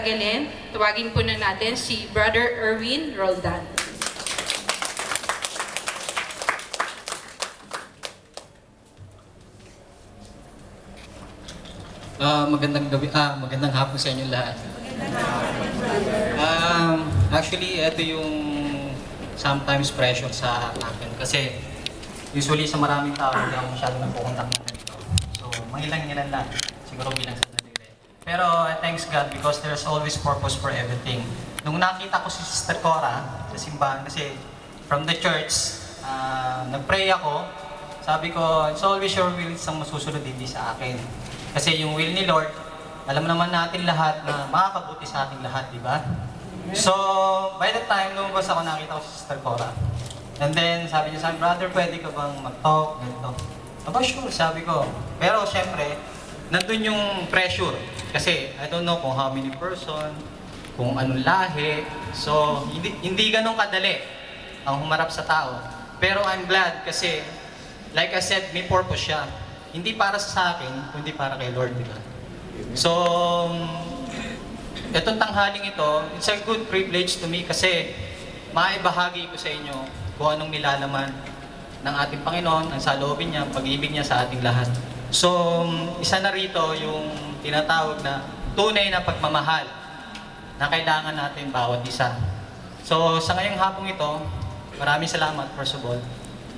patagalin, tawagin po na natin si Brother Erwin Roldan. Magandang hapon sa inyo lahat. Actually, ito yung sometimes pressure sa akin kasi usually sa maraming tao hindi ako masyadong napukontak na ganito. So, mangilang-ilan lang, siguro bilang sandali. Pero thanks God because there's always purpose for everything. Nung nakita ko si Sister Cora sa simbahan kasi from the church, nag-pray ako, sabi ko, it's always your will isang masusunod hindi sa akin. Kasi yung will ni Lord, alam naman natin lahat na makakabuti sa ating lahat, di ba? So, by the time lumabas ako, nakita ko si Sister Cora. And then, sabi niya sa akin, brother, pwede ka bang mag-talk, ganito? Aba, sure, sabi ko. Pero, syempre, nandun yung pressure. Kasi, I don't know kung how many person, kung anong lahi. So, hindi ganun kadali ang humarap sa tao. Pero, I'm glad kasi, like I said, may purpose siya. Hindi para sa akin, kundi para kay Lord, di ba? So, itong tanghaling ito, it's a good privilege to me kasi maibahagi ko sa inyo kung anong nilalaman ng ating Panginoon, ang saloobin niya, pag-ibig niya sa ating lahat. So, isa na rito yung tinatawag na tunay na pagmamahal na kailangan natin bawat isa. So, sa ngayong hapong ito, maraming salamat, first of all,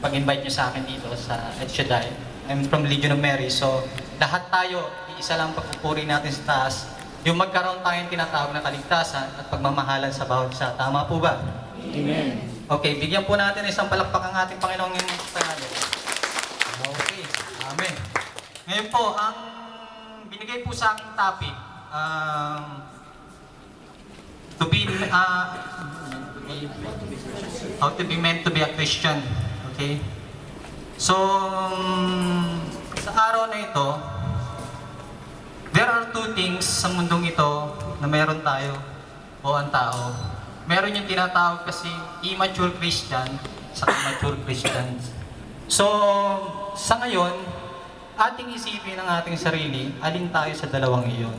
pag-invite niyo sa akin dito sa El Shaddai. I'm from Legion of Mary, so lahat tayo, isa lang pagpupuri natin sa taas, yung magkaroon tayong tinatawag na kaligtasan at pagmamahalan sa bawat isa. Tama po ba? Amen. Okay, bigyan po natin isang palakpak ang ating Panginoong pangalan. Okay, Amen. Ngayon po, ang binigay po sa aking topic, how to be meant to be a Christian. Okay? So, sa araw na ito, there are two things sa mundong ito na meron tayo o ang tao. Meron yung tinatawag kasi immature Christian sa mature Christians. So, sa ngayon, ating isipin ang ating sarili, alin tayo sa dalawang iyon.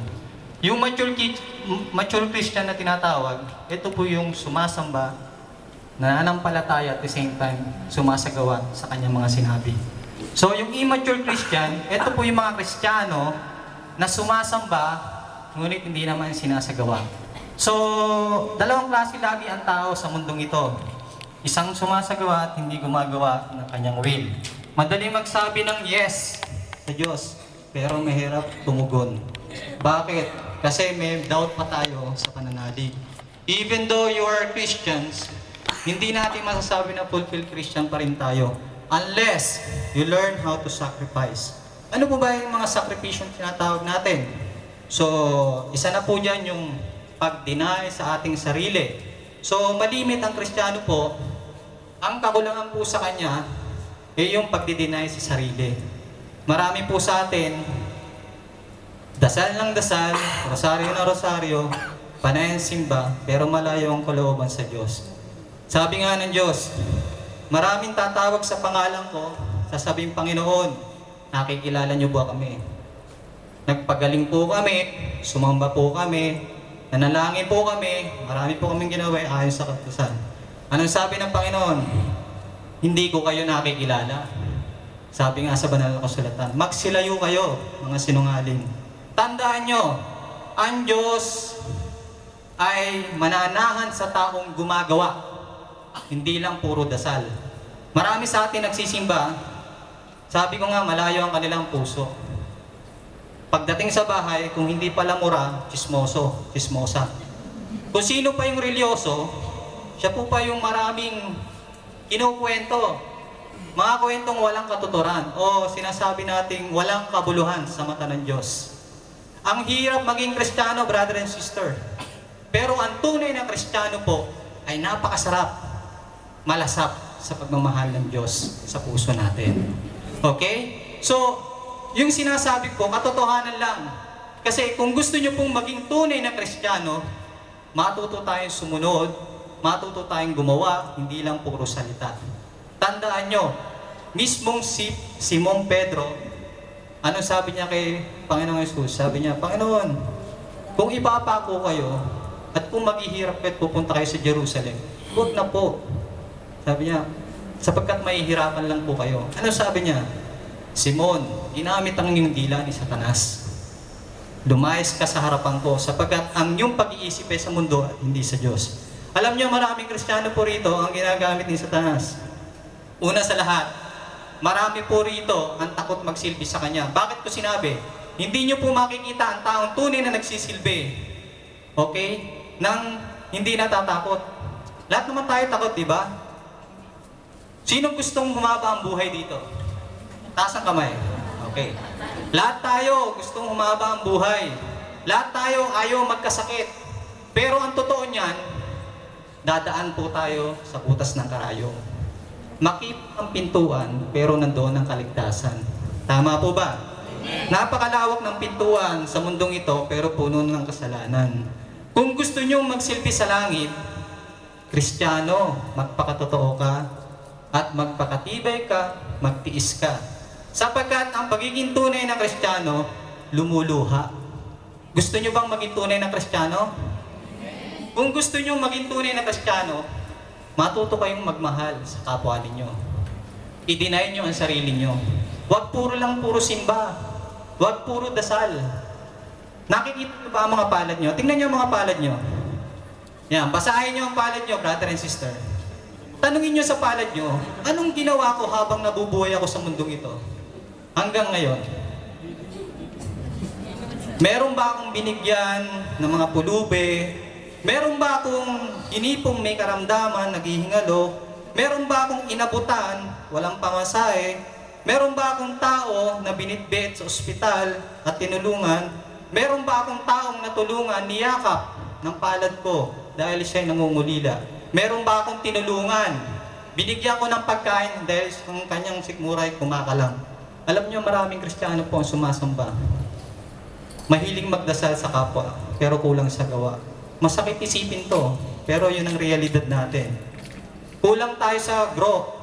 Yung mature Christian na tinatawag, ito po yung sumasamba, nananampalataya at the same time sumasagawa sa kanyang mga sinabi. So yung immature Christian, ito po yung mga Kristiyano na sumasamba, ngunit hindi naman sinasagawa. So, dalawang klase lagi ang tao sa mundong ito. Isang sumasagawa at hindi gumagawa ng kanyang will. Madali magsabi ng yes sa Diyos, pero mahirap tumugon. Bakit? Kasi may doubt pa tayo sa pananalig. Even though you are Christians, hindi natin masasabi na fulfilled Christian pa rin tayo unless you learn how to sacrifice. Ano po ba yung mga sakripisyo na tinatawag natin? So, isa na po dyan yung pag-deny sa ating sarili. So, malimit ang Kristiyano po, ang kakulangan po sa kanya ay yung pag-deny sa sarili. Marami po sa atin, dasal ng dasal, rosaryo na rosaryo, panay ang simba, pero malayo ang kalooban sa Diyos. Sabi nga ng Diyos, maraming tatawag sa pangalan ko, sasabihin Panginoon, nakikilala niyo ba kami? Nagpagaling po kami, sumamba po kami, nanalangin po kami, marami po kaming ginawa ayon sa kautusan. Anong sabi ng Panginoon? Hindi ko kayo nakikilala. Sabi nga sa banal na kasulatan, magsilayo kayo, mga sinungaling. Tandaan nyo, ang Diyos ay mananahan sa taong gumagawa. Hindi lang puro dasal. Marami sa atin nagsisimba, sabi ko nga, malayo ang kanilang puso. Pagdating sa bahay, kung hindi pala mura, chismoso, chismosa. Kung sino pa yung religyoso, siya po pa yung maraming kinukwento. Mga kwentong walang katuturan o sinasabi nating walang kabuluhan sa mata ng Diyos. Ang hirap maging Kristiyano, brother and sister. Pero ang tunay na Kristiyano po ay napakasarap, malasap sa pagmamahal ng Diyos sa puso natin. Okay? So, yung sinasabi ko, katotohanan lang. Kasi kung gusto nyo pong maging tunay na Kristiyano, matuto tayong sumunod, matuto tayong gumawa, hindi lang puro salita. Tandaan nyo, mismong si Simon Pedro, ano sabi niya kay Panginoong Jesus? Sabi niya, Panginoon, Kung ipapako kayo, at kung maghihirap kayo at pupunta kayo sa Jerusalem, huwag na po. Sabi niya, sapagkat mahihirapan lang po kayo. Ano sabi niya? Simon, ginamit ang iyong dila ni Satanas. Lumayas ka sa harapan ko, sapagkat ang iyong pag-iisip ay sa mundo at hindi sa Diyos. Alam niyo, maraming Kristiyano po rito ang ginagamit ni Satanas. Una sa lahat, marami po rito ang takot magsilbi sa Kanya. Bakit ko sinabi? Hindi niyo po makikita ang taong tunay na nagsisilbi. Okay? Nang hindi natatakot. Lahat naman tayo takot, di ba? Sinong gustong humaba ang buhay dito? Taas ang kamay. Okay. Lahat tayo gustong humaba ang buhay. Lahat tayo ayaw magkasakit. Pero ang totoo niyan, dadaan po tayo sa butas ng karayom. Makip ang pintuan, pero nandoon ang kaligtasan. Tama po ba? Napakalawak ng pintuan sa mundong ito, pero puno ng kasalanan. Kung gusto nyo magsilbi sa langit, Kristiyano, magpakatotoo ka, at magpakatibay ka, magtiis ka. Sapagkat ang pagiging tunay na Kristiyano, lumuluha. Gusto nyo bang maging tunay na Kristiyano? Kung gusto nyo maging tunay na Kristiyano, matuto kayong magmahal sa kapwa ninyo. I-deny nyo ang sarili nyo. Huwag puro simba. Huwag puro dasal. Nakikita nyo ba ang mga palad nyo? Tingnan nyo ang mga palad nyo. Yan, basahin nyo ang palad nyo, brother and sister. Tanungin nyo sa palad nyo, anong ginawa ko habang nabubuhay ako sa mundong ito? Hanggang ngayon. Meron ba akong binigyan ng mga pulube? Meron ba akong inipong may karamdaman, naghihingalo? Meron ba akong inabutan, walang pamasahe? Meron ba akong tao na binitbit sa ospital at tinulungan? Meron ba akong taong natulungan, niyakap ng palad ko dahil siya'y nangungulila? Meron ba akong tinulungan? Binigyan ko ng pagkain dahil ang kanyang sikmuray kumakalam. Alam niyo, maraming Kristiyano po ang sumasamba. Mahiling magdasal sa kapwa, pero kulang sa gawa. Masakit isipin to, pero yun ang realidad natin. Kulang tayo sa growth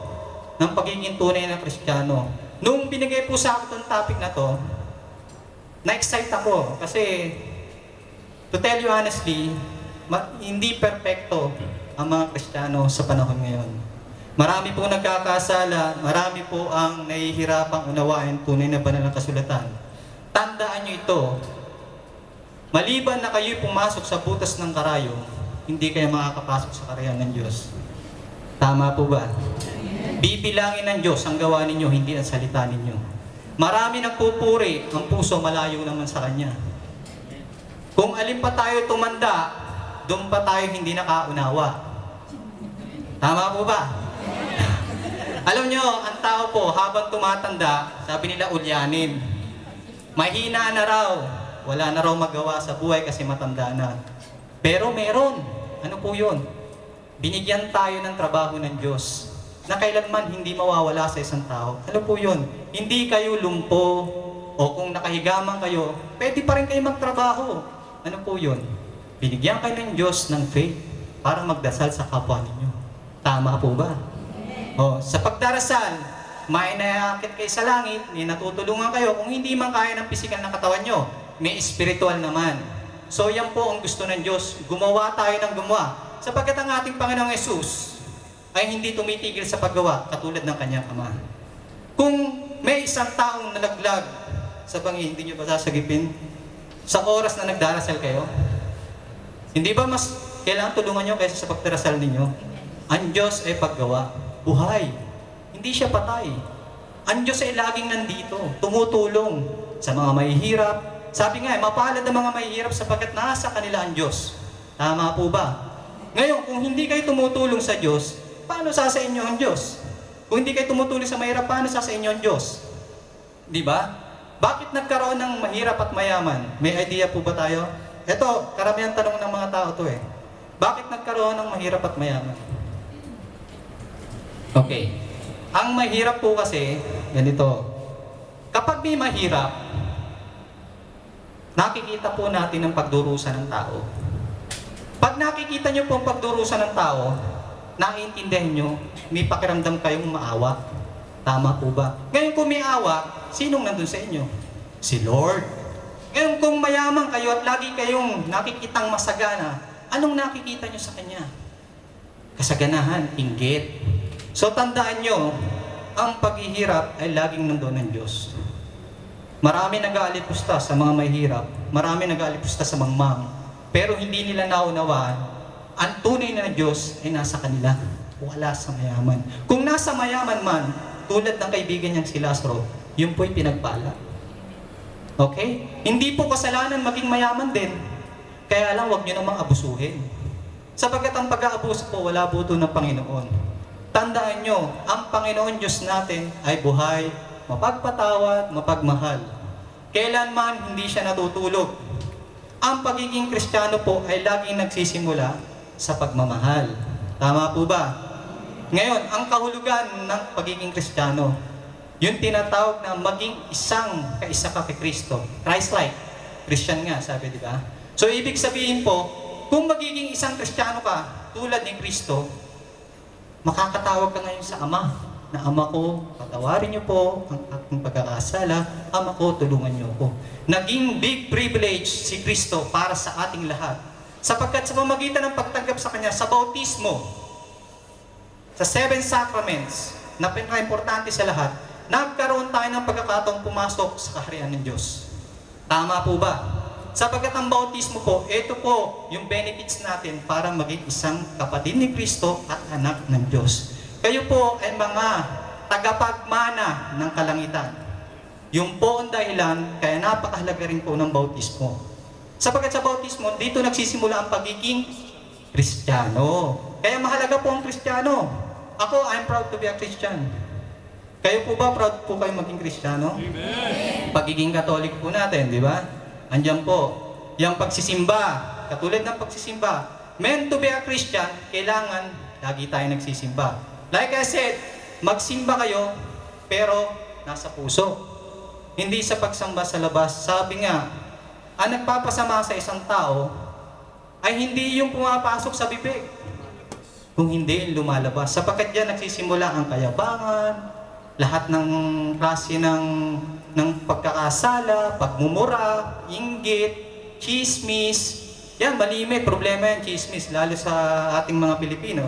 ng pagiging tunay na Kristiyano. Nung binigay po sa akin itong topic na to, na-excite ako kasi, to tell you honestly, hindi perfecto ang mga Kristiyano sa panahon ngayon. Marami po nagkakasala, marami po ang nahihirapang unawain tunay na banal na kasulatan. Tandaan nyo ito, maliban na kayo'y pumasok sa butas ng karayom, hindi kayo makakapasok sa karayan ng Diyos. Tama po ba? Bibilangin ng Diyos ang gawa ninyo, hindi ang salita ninyo. Marami nagpupuri, ang puso malayo naman sa Kanya. Kung alin pa tayo tumanda, doon pa tayo hindi nakaunawa. Tama po ba? Alam nyo, ang tao po, habang tumatanda, sabi nila ulyanin. Mahina na raw. Wala na raw magawa sa buhay kasi matanda na. Pero meron. Ano po yun? Binigyan tayo ng trabaho ng Diyos na kailanman hindi mawawala sa isang tao. Ano po yun? Hindi kayo lumpo o kung nakahigaman kayo, pwede pa rin kayo magtrabaho. Ano po yun? Binigyan kayo ng Diyos ng faith para magdasal sa kapwa ninyo. Tama po ba? O, sa pagdarasal, may naakit kayo sa langit, may natutulungan kayo. Kung hindi man kaya ng pisikal na katawan nyo, may spiritual naman. So yan po ang gusto ng Diyos. Gumawa tayo ng gumawa. Sapagkat ang ating Panginoong Yesus ay hindi tumitigil sa paggawa katulad ng kanyang Ama. Kung may isang taong nalaglag sa bangi, hindi nyo ba sasagipin? Sa oras na nagdarasal kayo? Hindi ba mas kailangan tulungan nyo kaysa sa pagdarasal ninyo? Ang Diyos ay paggawa. Buhay. Hindi siya patay. Ang Diyos ay laging nandito, tumutulong sa mga mahihirap. Sabi nga, mapalad ang mga mahihirap sapagkat nasa kanila ang Diyos. Tama po ba? Ngayon, kung hindi kayo tumutulong sa Diyos, paano sa inyo ang Diyos? Kung hindi kayo tumutulong sa mahirap, paano sa inyo ang Diyos? Di ba? Bakit nagkaroon ng mahirap at mayaman? May idea po ba tayo? Ito, karamihan tanong ng mga tao to eh. Bakit nagkaroon ng mahirap at mayaman? Okay. Ang mahirap po kasi, ganito. Kapag may mahirap, nakikita po natin ang pagdurusa ng tao. Pag nakikita nyo po ang pagdurusa ng tao, naiintindihan nyo, may pakiramdam kayong maawa. Tama po ba? Ngayon kung may awa, sinong nandun sa inyo? Si Lord. Ngayon, kung mayaman kayo at lagi kayong nakikitang masagana, anong nakikita nyo sa Kanya? Kasaganahan, inggit. So tandaan nyo, ang paghihirap ay laging nandoon ng Diyos. Marami nag-aalipusta sa mga mahihirap, marami nag-aalipusta sa mangmang, pero hindi nila naunawaan, ang tunay na Diyos ay nasa kanila, wala sa mayaman. Kung nasa mayaman man, tulad ng kaibigan niyang si Lazaro, yun po'y pinagpala. Okay? Hindi po kasalanan maging mayaman din. Kaya lang, huwag nyo namang abusuhin. Sapagkat ang pag-aabuso po, wala po ito ng Panginoon. Tandaan nyo, ang Panginoon Diyos natin ay buhay, mapagpatawad, mapagmahal. Kailanman hindi siya natutulog. Ang pagiging Kristiyano po ay laging nagsisimula sa pagmamahal. Tama po ba? Ngayon, ang kahulugan ng pagiging Kristiyano, yung tinatawag na maging kaisa ka kay Kristo. Christ-like. Christian nga, sabi, di ba? So, ibig sabihin po, kung magiging isang Kristiyano ka, tulad ni Kristo, makakatawag ka ngayon sa Ama, na Ama ko, patawarin niyo po ang aking pagkakasala, Ama ko, tulungan niyo ako. Naging big privilege si Kristo para sa ating lahat. Sapagkat sa pamamagitan ng pagtanggap sa Kanya, sa bautismo, sa 7 sacraments, na pinaka-importante sa lahat, nagkaroon tayo ng pagkakataong pumasok sa kaharian ng Diyos. Tama po ba? Sapagkat ang bautismo po, ito po yung benefits natin para maging isang kapatid ni Kristo at anak ng Diyos. Kayo po ay mga tagapagmana ng kalangitan. Yung po ang dahilan, kaya napakahalaga rin po ng bautismo. Sapagkat sa bautismo, dito nagsisimula ang pagiging Kristiyano. Kaya mahalaga po ang Kristiyano. Ako, I'm proud to be a Christian. Kayo po ba proud po kayo maging Kristiyano? Amen. Pagiging Katoliko po natin, di ba? Andiyan po. Yung pagsisimba, katulad ng pagsisimba, meant to be a Christian, kailangan lagi tayo nagsisimba. Like I said, magsimba kayo, pero nasa puso. Hindi sa pagsamba sa labas. Sabi nga, ang nagpapasama sa isang tao ay hindi yung pumapasok sa bibig, kung hindi lumalabas. Sapagkat diyan nagsisimula ang kayabangan, lahat ng klase ng pagkakasala, pagmumura, inggit, chismis. Yan, malimit, problema yan, chismis, lalo sa ating mga Pilipino.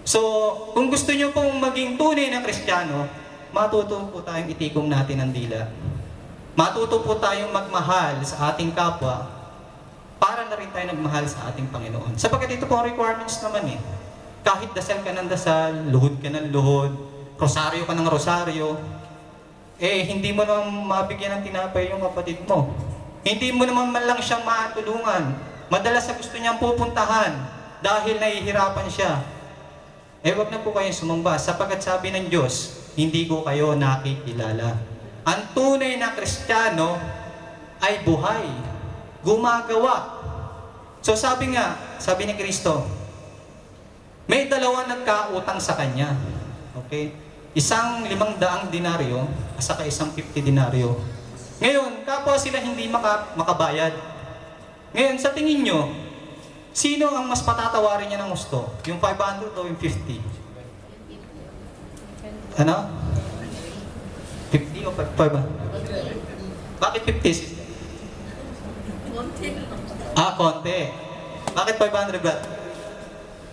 So, kung gusto nyo pong maging tunay na Kristiyano, matuto po tayong itikom natin ang dila. Matuto po tayong magmahal sa ating kapwa para na rin tayo nagmahal sa ating Panginoon. Sapagkat ito po ang requirements naman eh. Kahit dasal ka ng dasal, luhod ka ng luhod, rosaryo ka ng rosaryo, hindi mo naman mabigyan ng tinapay yung kapatid mo. Hindi mo naman man lang siyang matulungan. Madalas sa gusto niyang pupuntahan dahil nahihirapan siya. Wag na po kayong sumamba, sapagkat sabi ng Diyos, hindi ko kayo nakikilala. Ang tunay na Kristiyano ay buhay, gumagawa. So sabi ni Kristo, may dalawa nagkautang sa Kanya. Okay? Isang 500 denaryo, saka isang 50 denaryo. Ngayon, kapwa sila hindi makabayad. Ngayon, sa tingin nyo, sino ang mas patatawarin niya ng gusto? Yung 500 o yung 50? Ano? 50 o 500? Bakit 50, sister? Konti. Bakit 500 ba?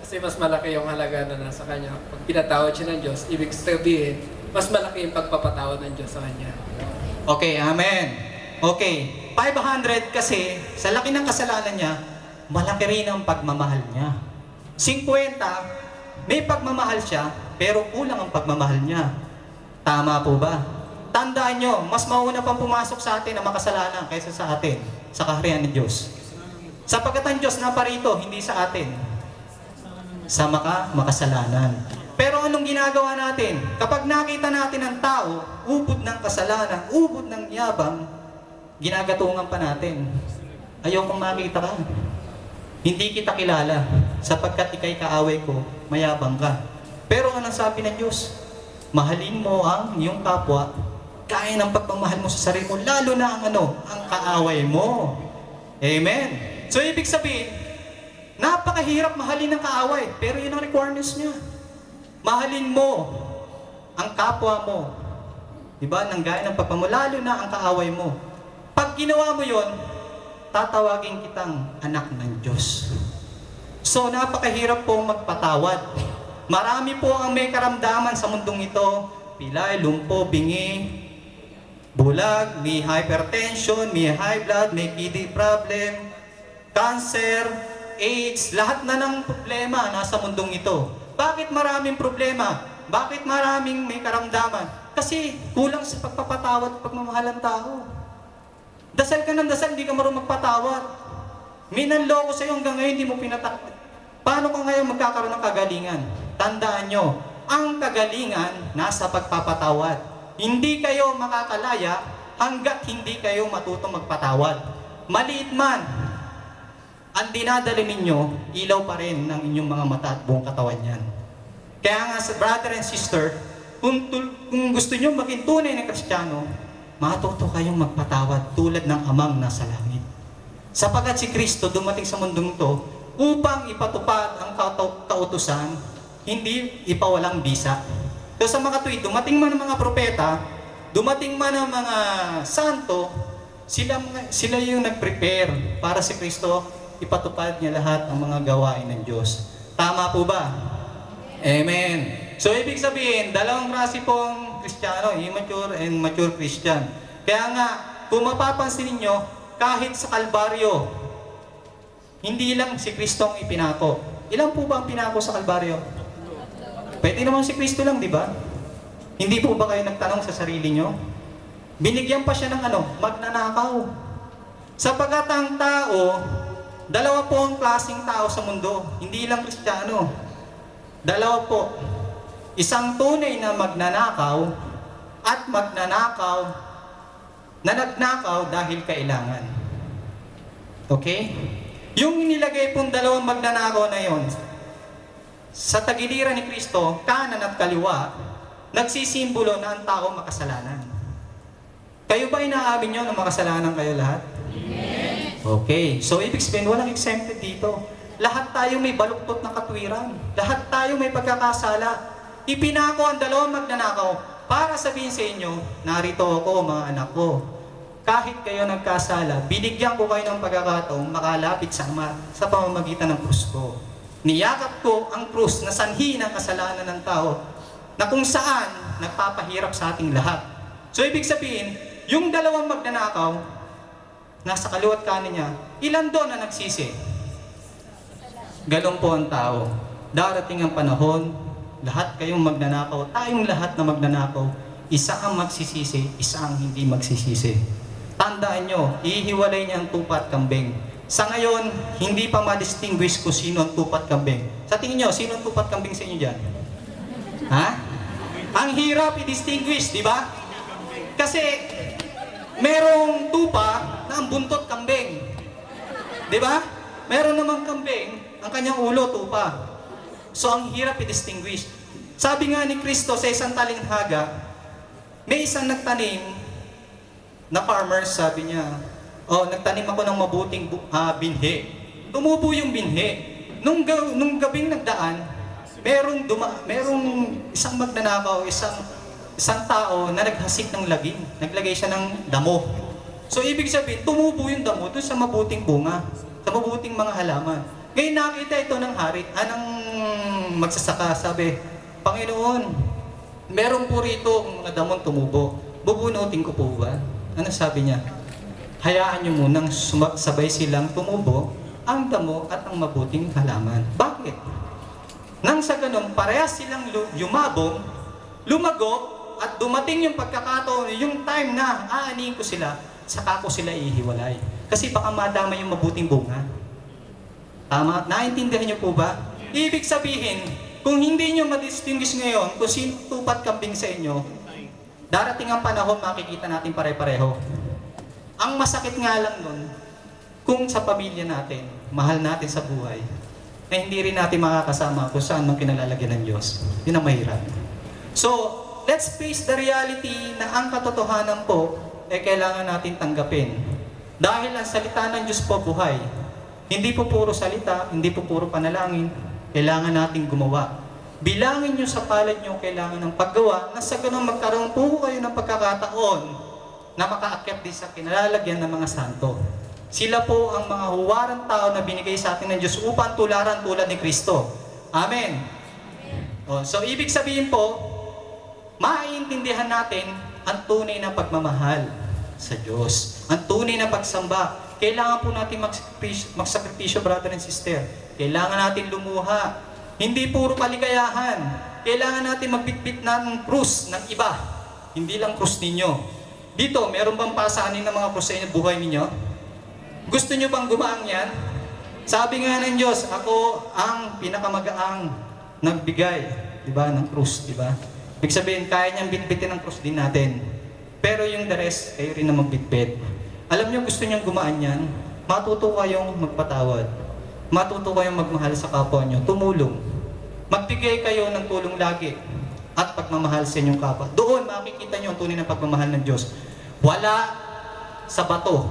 Kasi mas malaki yung halaga na nasa kanya. Pag pinatawad siya ng Diyos, ibig sabihin, mas malaki yung pagpapatawad ng Diyos sa kanya. Okay, amen. Okay, 500 kasi, sa laki ng kasalanan niya, malaki rin ang pagmamahal niya. 50, may pagmamahal siya, pero kulang ang pagmamahal niya. Tama po ba? Tandaan nyo, mas mauna pang pumasok sa atin ang makasalanan kaysa sa atin, sa kaharian ng Diyos. Sapagkat ang Diyos naparito, hindi sa atin. Sa makasalanan. Pero anong ginagawa natin? Kapag nakita natin ang tao, ubod ng kasalanan, ubod ng yabang, ginagatungan pa natin. Ayokong makita ka. Hindi kita kilala, sapagkat ikay kaaway ko, mayabang ka. Pero anong sabi ng Diyos? Mahalin mo ang iyong kapwa, kaya ng pagmamahal mo sa sarili mo, lalo na ang kaaway mo. Amen. So ibig sabihin, napakahirap mahalin ng kaaway, pero yun ang requirements niya. Mahalin mo ang kapwa mo. Diba? Nang gaya ng pagpamahal, lalo na ang kaaway mo. Pag Pag ginawa mo yon, tatawagin kitang anak ng Diyos. So, napakahirap pong magpatawad. Marami po ang may karamdaman sa mundong ito. Pilay, lumpo, bingi, bulag, may hypertension, may high blood, may kidney problem, cancer, AIDS, lahat na ng problema nasa mundong ito. Bakit maraming problema? Bakit maraming may karamdaman? Kasi kulang sa pagpapatawad at pagmamahal ng tao. Dasal ka ng dasal, hindi ka marunong magpatawad. Minanloko sa'yo hanggang ngayon, hindi mo pinatakot. Paano ka ngayon magkakaroon ng kagalingan? Tandaan nyo, ang kagalingan nasa pagpapatawad. Hindi kayo makakalaya hanggat hindi kayo matutong magpatawad. Maliit man, ang dinadala ninyo, ilaw pa rin ng inyong mga mata at buong katawan yan. Kaya nga sa brother and sister, kung gusto nyo maging tunay na Kristiyano, matuto kayong magpatawad tulad ng amang nasa langit. Sapagat si Kristo dumating sa mundong to upang ipatupad ang kautusan, hindi ipawalang bisa. So sa mga tuwid, dumating man ang mga propeta, dumating man ang mga santo, sila yung nag-prepare para si Kristo ipatupad niya lahat ang mga gawain ng Diyos. Tama po ba? Amen. So ibig sabihin, dalawang klase pong Kristiyano, immature and mature Christian. Kaya nga, kung mapapansin ninyo, kahit sa Kalbaryo, hindi lang si Kristo ang ipinako. Ilan po ba ang pinako sa Kalbaryo? Pwede naman si Kristo lang, di ba? Hindi po ba kayo nagtanong sa sarili nyo? Binigyan pa siya ng magnanakaw. Sapagat ang tao, dalawa po ang klaseng tao sa mundo. Hindi lang Kristiyano. Dalawa po. Isang tunay na magnanakaw at magnanakaw na nagnakaw dahil kailangan. Okay? Yung nilagay pong dalawang magnanakaw na yon, sa tagiliran ni Kristo, kanan at kaliwa, nagsisimbolo na ang tao makasalanan. Kayo ba inaamin nyo na makasalanan kayo lahat? Yes. Okay. So, ibig sabihin, walang exempted dito. Lahat tayo may baluktot na katwiran. Lahat tayo may pagkakasala. Ipinako ang dalawang magnanakaw para sabihin sa inyo, narito ako mga anak ko. Kahit kayo nagkasala, binigyan ko kayo ng pagkakataong makalapit sa Ama sa pamamagitan ng krus ko. Niyakap ko ang krus na sanhi ng kasalanan ng tao na kung saan nagpapahirap sa ating lahat. So ibig sabihin, yung dalawang magnanakaw, nasa kaliwat kanan niya, ilan doon na nagsisi? Galong po ang tao. Darating ang panahon, lahat kayong magnanakaw, tayong lahat na magnanakaw, isa ang magsisisi, isa ang hindi magsisisi. Tandaan nyo, ihiwalay niya ang tupa at kambing. Sa ngayon, hindi pa ma-distinguish kung sino ang tupa at kambing. Sa tingin nyo, sino ang tupa at kambing sa inyo dyan? Ha? Ang hirap i-distinguish, di ba? Kasi, merong tupa na ang buntot kambing. Di ba? Meron namang kambing, ang kanyang ulo, tupa. So, ang hirap i-distinguish. Sabi nga ni Kristo sa isang talinghaga, may isang nagtanim na farmer, sabi niya, nagtanim ako ng mabuting binhi. Tumubo yung binhi. Nung gabing nagdaan, merong isang magnanakaw, isang tao na naghasik ng lagim. Naglagay siya ng damo. So, ibig sabihin, tumubo yung damo doon sa mabuting bunga, sa mabuting mga halaman. Ngayon nakita ito ng hari, ng magsasaka, sabi, Panginoon, meron po rito mga damong tumubo. Bubunutin ko po ba? Ano sabi niya? Hayaan niyo munang sabay silang tumubo ang damo at ang mabuting halaman. Bakit? Nang sa ganun, parehas silang yumabong, lumago, at dumating yung pagkakataon, yung time na aanihin ko sila, saka ko sila ihiwalay. Kasi baka madama yung mabuting bunga. Tama? Naintindihan niyo po ba? Ibig sabihin, kung hindi niyo ma-distinguish ngayon kung sino tupat kambing sa inyo, darating ang panahon makikita natin pare-pareho. Ang masakit nga lang nun, kung sa pamilya natin, mahal natin sa buhay, na hindi rin natin makakasama kung saan mang kinalalagyan ng Diyos. Yun ang mahirap. So, let's face the reality na ang katotohanan po kailangan natin tanggapin. Dahil ang salita ng Diyos po buhay. Hindi po puro salita, hindi po puro panalangin. Kailangan natin gumawa. Bilangin nyo sa palad nyo kailangan ng paggawa na sa ganun magkaroon po kayo ng pagkakataon na makaakyat din sa kinalalagyan ng mga santo. Sila po ang mga huwarang tao na binigay sa atin ng Diyos upang tularan tulad ni Kristo. Amen. So, ibig sabihin po, maiintindihan natin ang tunay na pagmamahal sa Diyos. Ang tunay na pagsamba. Kailangan po natin magsakripisyo, brother and sister. Kailangan natin lumuha. Hindi puro kaligayahan. Kailangan natin magbitbit ng krus ng iba. Hindi lang krus ninyo. Dito, meron bang pasanin ng mga krus sa inyo, buhay ninyo? Gusto nyo bang gumaang yan? Sabi nga ng Diyos, ako ang pinakamagaang nagbigay, di ba, ng krus, di ba? Ibig sabihin, kaya niyang bitbitin ng krus din natin. Pero yung the rest, kayo rin na magbitbit. Alam niyo, gusto niyang gumaan yan, matuto kayong magpatawad. Matuto kayong magmahal sa kapwa niyo, tumulong. Magbigay kayo ng tulong lagi at pagmamahal sa inyong kapwa. Doon makikita niyo ang tunay na pagmamahal ng Diyos. Wala sa bato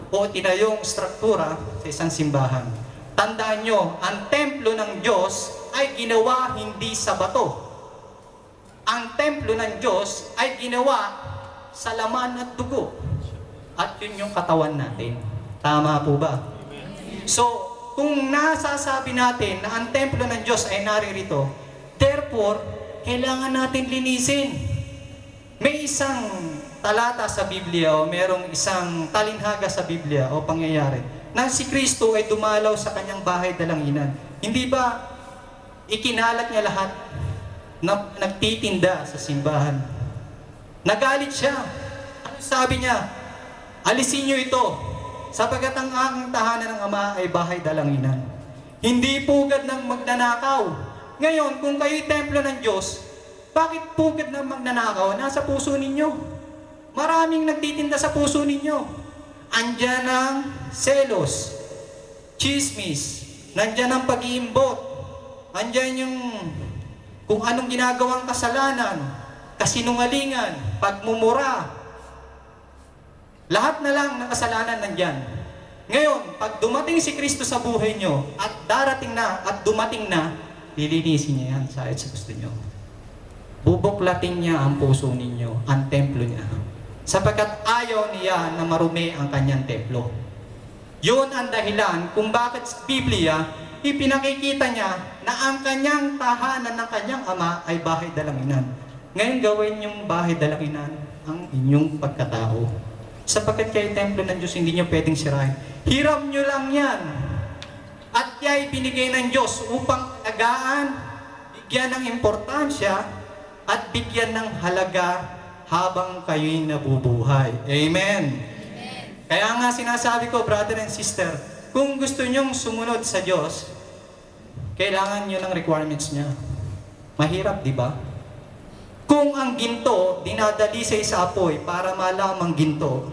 o tinayong struktura sa isang simbahan. Tandaan nyo, ang templo ng Diyos ay ginawa hindi sa bato. Ang templo ng Diyos ay ginawa sa laman at dugo. At yun yung katawan natin. Tama po ba? So, kung nasasabi natin na ang templo ng Diyos ay naririto, therefore, kailangan natin linisin. May isang talata sa Biblia o merong isang talinhaga sa Biblia o pangyayari na si Kristo ay dumalaw sa kanyang bahay dalanginan. Hindi ba ikinalat niya lahat na nagtitinda sa simbahan? Nagalit siya. Ano sabi niya? Alisin niyo ito sapagkat ang aking tahanan ng Ama ay bahay dalanginan. Hindi pugad ng magnanakaw. Ngayon, kung kayo'y templo ng Diyos, bakit pugad ng magnanakaw nasa puso ninyo? Maraming nagtitinda sa puso ninyo. Andyan ang selos, chismis, nandyan ang pag-iimbot, andyan yung kung anong ginagawang kasalanan, kasinungalingan, pagmumura. Lahat na lang ng kasalanan nandyan. Ngayon, pag dumating si Kristo sa buhay nyo, at darating na, at dumating na, lilinisin niya yan sa gusto nyo. Bubuklatin niya ang puso ninyo, ang templo niya. Sapagkat ayaw niya na marumi ang kanyang templo. Yun ang dahilan kung bakit sa Biblia, ipinakikita niya na ang kanyang tahanan ng kanyang Ama ay bahay dalanginan. Ngayon gawin yung bahay dalanginan ang inyong pagkatao. Sapagkat kayo templo ng Diyos, hindi nyo pwedeng sirahin. Hiram nyo lang yan. At ya'y binigay ng Diyos upang alagaan, bigyan ng importansya, at bigyan ng halaga habang kayo'y nabubuhay. Amen. Kaya nga sinasabi ko, brother and sister, kung gusto nyong sumunod sa Diyos, kailangan nyo ng requirements niya. Mahirap, di ba? Kung ang ginto, dinadalisay sa apoy para malamang ginto,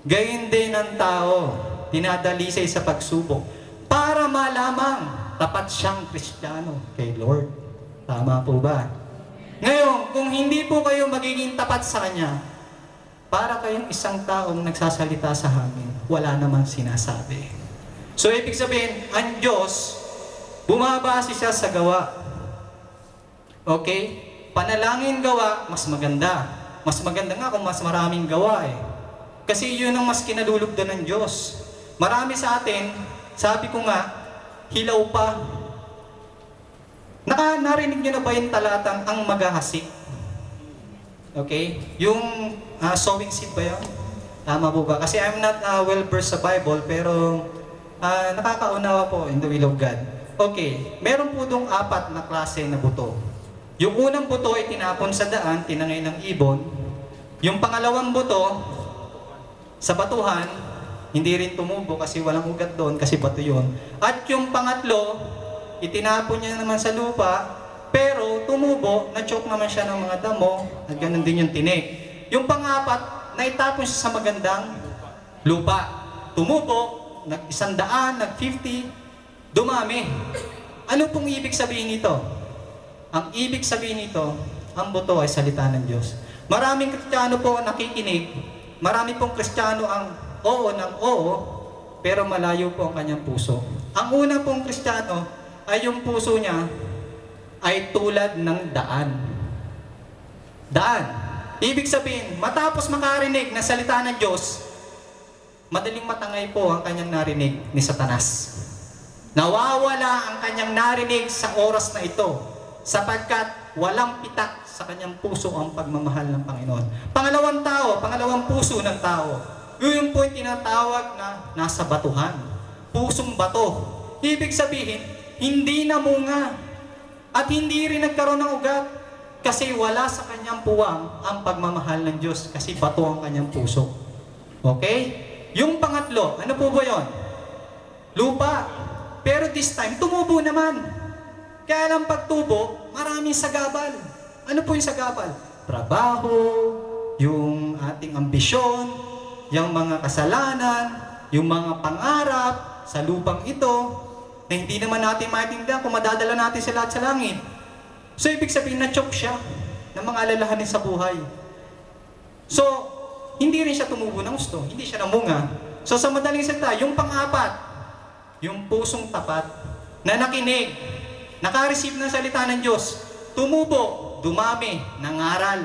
gayon din ang tao, dinadalisay sa pagsubok para malamang tapat siyang Kristiyano kay Lord. Tama po ba? Ngayon, kung hindi po kayo magiging tapat sa Kanya, para kayong isang taong nagsasalita sa hangin, wala namang sinasabi. So, ibig sabihin, ang Diyos, bumabase siya sa gawa. Okay? Panalangin gawa, mas maganda. Mas maganda nga kung mas maraming gawa eh. Kasi yun ang mas kinalulugdan ng Diyos. Marami sa atin, sabi ko nga, hilaw pa. Narinig nyo na ba yung talatang ang maghahasik? Okay? Yung sowing seed ba yun? Tama po ba? Kasi I'm not well-versed sa Bible, pero nakakaunawa po in the will of God. Okay, meron po dong 4 na klase na buto. Yung unang buto ay tinapon sa daan, tinangay ng ibon. Yung pangalawang buto, sa batuhan, hindi rin tumubo kasi walang ugat doon, kasi bato yun. At yung pangatlo, itinapon niya naman sa lupa, pero tumubo, na-choke naman siya ng mga damo, at ganun din yung tinik. Yung pang-4, naitapon siya sa magandang lupa. Tumubo, nag-100, nag-50, dumami. Ano pong ibig sabihin nito? Ang ibig sabihin nito, ang buto ay salita ng Diyos. Maraming Kristiyano po ang nakikinig, marami pong Kristiyano ang oo ng oo, pero malayo po ang kanyang puso. Ang una pong Kristiyano, ay yung puso niya ay tulad ng daan. Daan. Ibig sabihin, matapos makarinig ng salita ng Diyos, madaling matangay po ang kanyang narinig ni Satanas. Nawawala ang kanyang narinig sa oras na ito sapagkat walang pitak sa kanyang puso ang pagmamahal ng Panginoon. Pangalawang puso ng tao. Yun po yung tinatawag na nasa batuhan. Pusong bato. Ibig sabihin, hindi namunga at hindi rin nagkaroon ng ugat kasi wala sa kanyang puwang ang pagmamahal ng Diyos kasi bato ang kanyang puso. Okay? Yung pangatlo, ano po ba yun? Lupa. Pero this time, tumubo naman. Kaya lang pagtubo, maraming sagabal. Ano po yung sagabal? Trabaho, yung ating ambisyon, yung mga kasalanan, yung mga pangarap sa lupang ito, na hindi naman natin maintindihan kung madadala natin sa lahat sa langit. So, ibig sabihin, na-choke siya ng mga alalahanin sa buhay. So, hindi rin siya tumubo ng gusto, hindi siya namunga. So, sa madaling salita, yung pang-apat, yung pusong tapat, na nakinig, naka-receive ng salita ng Diyos, tumubo, dumami, nangaral,